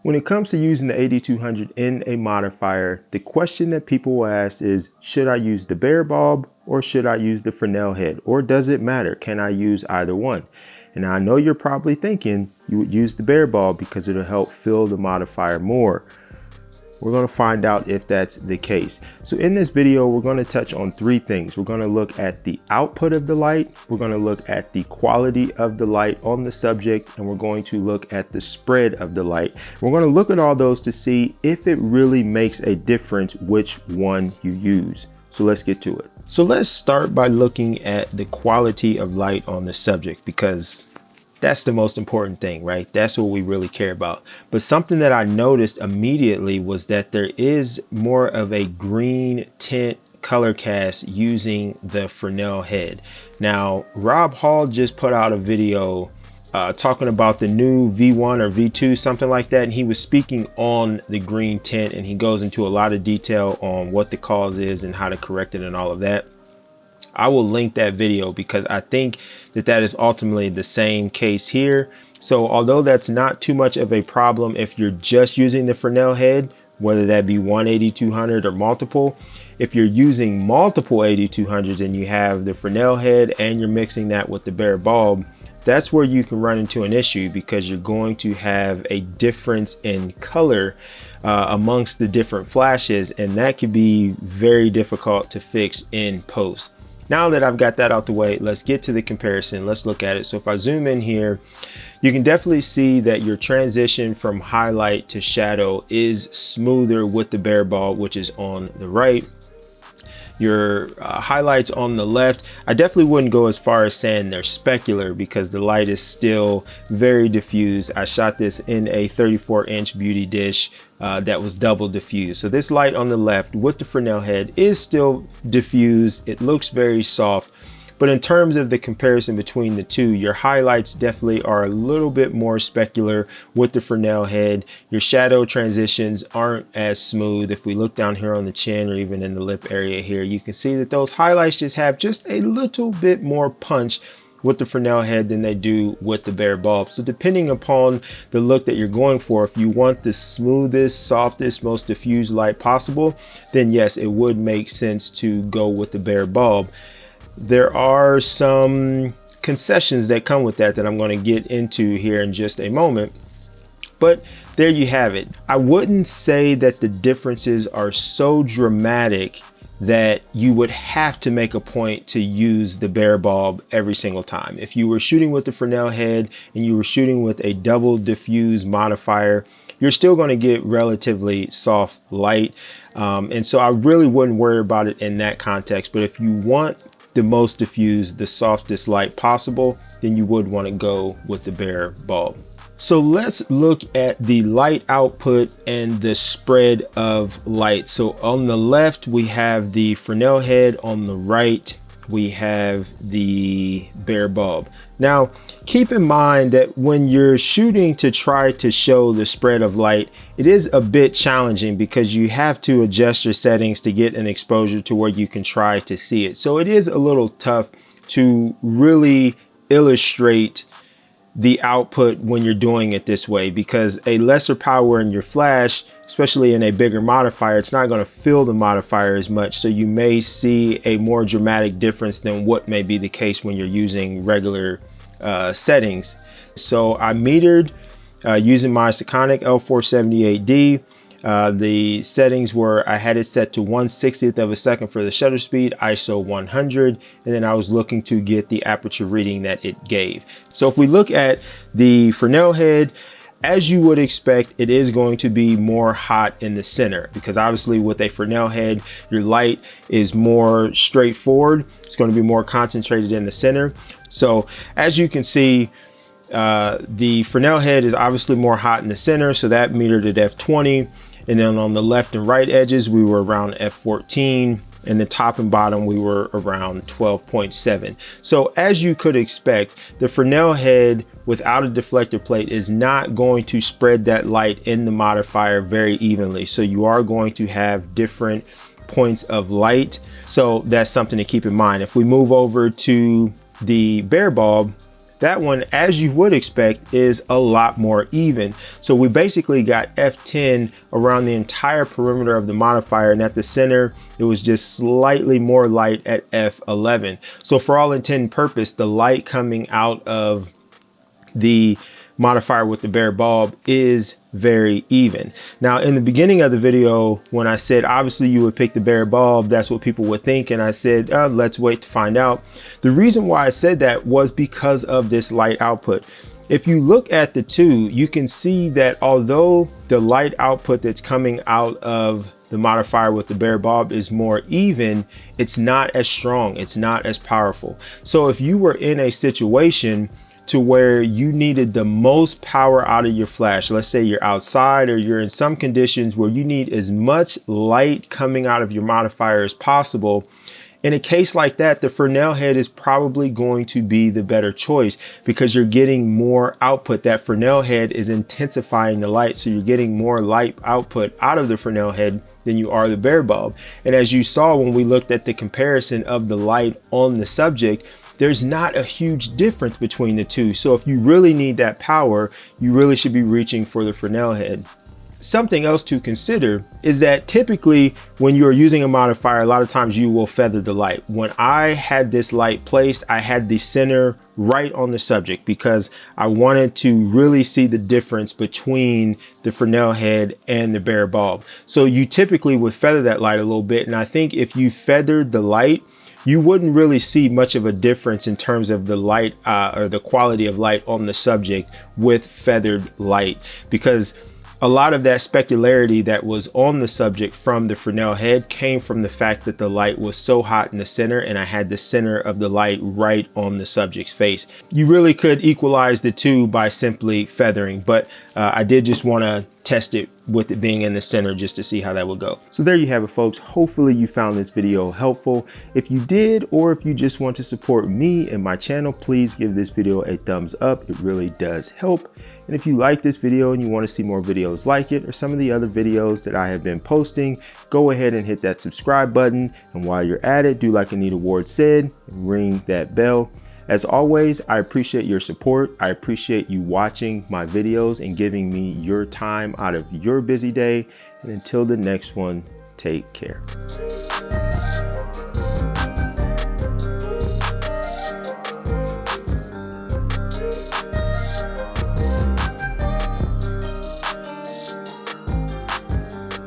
When it comes to using the AD200 in a modifier, the question that people will ask is, should I use the bare bulb or should I use the Fresnel head? Or does it matter? Can I use either one? And I know you're probably thinking you would use the bare bulb because it'll help fill the modifier more. We're going to find out if that's the case. So in this video, we're going to touch on three things. We're going to look at the output of the light. We're going to look at the quality of the light on the subject, and we're going to look at the spread of the light. We're going to look at all those to see if it really makes a difference which one you use. So let's get to it. So let's start by looking at the quality of light on the subject, because that's the most important thing, right? That's what we really care about. But something that I noticed immediately was that there is more of a green tint color cast using the Fresnel head. Now, Rob Hall just put out a video talking about the new V1 or V2, something like that. And he was speaking on the green tint, and he goes into a lot of detail on what the cause is and how to correct it and all of that. I will link that video because I think that that is ultimately the same case here. So although that's not too much of a problem if you're just using the Fresnel head, whether that be one AD200 or multiple, if you're using multiple AD200s and you have the Fresnel head and you're mixing that with the bare bulb, that's where you can run into an issue, because you're going to have a difference in color amongst the different flashes, and that could be very difficult to fix in post. Now that I've got that out the way, let's get to the comparison. Let's look at it. So if I zoom in here, you can definitely see that your transition from highlight to shadow is smoother with the bare bulb, which is on the right. Your highlights on the left, I definitely wouldn't go as far as saying they're specular, because the light is still very diffused. I shot this in a 34-inch beauty dish that was double diffused. So this light on the left with the Fresnel head is still diffused. It looks very soft. But in terms of the comparison between the two, your highlights definitely are a little bit more specular with the Fresnel head. Your shadow transitions aren't as smooth. If we look down here on the chin or even in the lip area here, you can see that those highlights just have just a little bit more punch with the Fresnel head than they do with the bare bulb. So depending upon the look that you're going for, if you want the smoothest, softest, most diffused light possible, then yes, it would make sense to go with the bare bulb. There are some concessions that come with that I'm going to get into here in just a moment. But there you have it. I wouldn't say that the differences are so dramatic that you would have to make a point to use the bare bulb every single time. If you were shooting with the Fresnel head and you were shooting with a double diffuse modifier, you're still going to get relatively soft light. And so I really wouldn't worry about it in that context. But if you want the most diffused, the softest light possible, then you would want to go with the bare bulb. So let's look at the light output and the spread of light. So on the left, we have the Fresnel head. On the right, we have the bare bulb. Now, keep in mind that when you're shooting to try to show the spread of light, it is a bit challenging because you have to adjust your settings to get an exposure to where you can try to see it. So it is a little tough to really illustrate the output when you're doing it this way, because a lesser power in your flash, especially in a bigger modifier, it's not going to fill the modifier as much. So you may see a more dramatic difference than what may be the case when you're using regular settings. So I metered using my Sekonic L478D. The settings were, I had it set to 1/60th of a second for the shutter speed, ISO 100, and then I was looking to get the aperture reading that it gave. So if we look at the Fresnel head, as you would expect, it is going to be more hot in the center, because obviously with a Fresnel head, your light is more straightforward. It's going to be more concentrated in the center. So as you can see, the Fresnel head is obviously more hot in the center, so that metered at f20. And then on the left and right edges, we were around f14, and the top and bottom, we were around 12.7. So as you could expect, the Fresnel head without a deflector plate is not going to spread that light in the modifier very evenly. So you are going to have different points of light. So that's something to keep in mind. If we move over to the bare bulb, That one, as you would expect, is a lot more even. So we basically got F10 around the entire perimeter of the modifier, and at the center, it was just slightly more light at F11. So for all intent and purpose, the light coming out of the modifier with the bare bulb is very even. Now, in the beginning of the video, when I said obviously you would pick the bare bulb, that's what people would think, and I said let's wait to find out. The reason why I said that was because of this light output. If you look at the two, you can see that although the light output that's coming out of the modifier with the bare bulb is more even, it's not as strong, it's not as powerful. So if you were in a situation to where you needed the most power out of your flash, let's say you're outside or you're in some conditions where you need as much light coming out of your modifier as possible, in a case like that, the Fresnel head is probably going to be the better choice because you're getting more output. That Fresnel head is intensifying the light, so you're getting more light output out of the Fresnel head than you are the bare bulb. And as you saw when we looked at the comparison of the light on the subject, there's not a huge difference between the two. So if you really need that power, you really should be reaching for the Fresnel head. Something else to consider is that typically when you're using a modifier, a lot of times you will feather the light. When I had this light placed, I had the center right on the subject because I wanted to really see the difference between the Fresnel head and the bare bulb. So you typically would feather that light a little bit. And I think if you feathered the light, you wouldn't really see much of a difference in terms of the light or the quality of light on the subject with feathered light, because a lot of that specularity that was on the subject from the Fresnel head came from the fact that the light was so hot in the center and I had the center of the light right on the subject's face. You really could equalize the two by simply feathering, but I did just want to test it with it being in the center just to see how that would go. So there you have it, folks. Hopefully you found this video helpful. If you did, or if you just want to support me and my channel, please give this video a thumbs up. It really does help. And if you like this video and you want to see more videos like it or some of the other videos that I have been posting, go ahead and hit that subscribe button. And while you're at it, do like Anita Ward said, and ring that bell. As always, I appreciate your support. I appreciate you watching my videos and giving me your time out of your busy day. And until the next one, take care.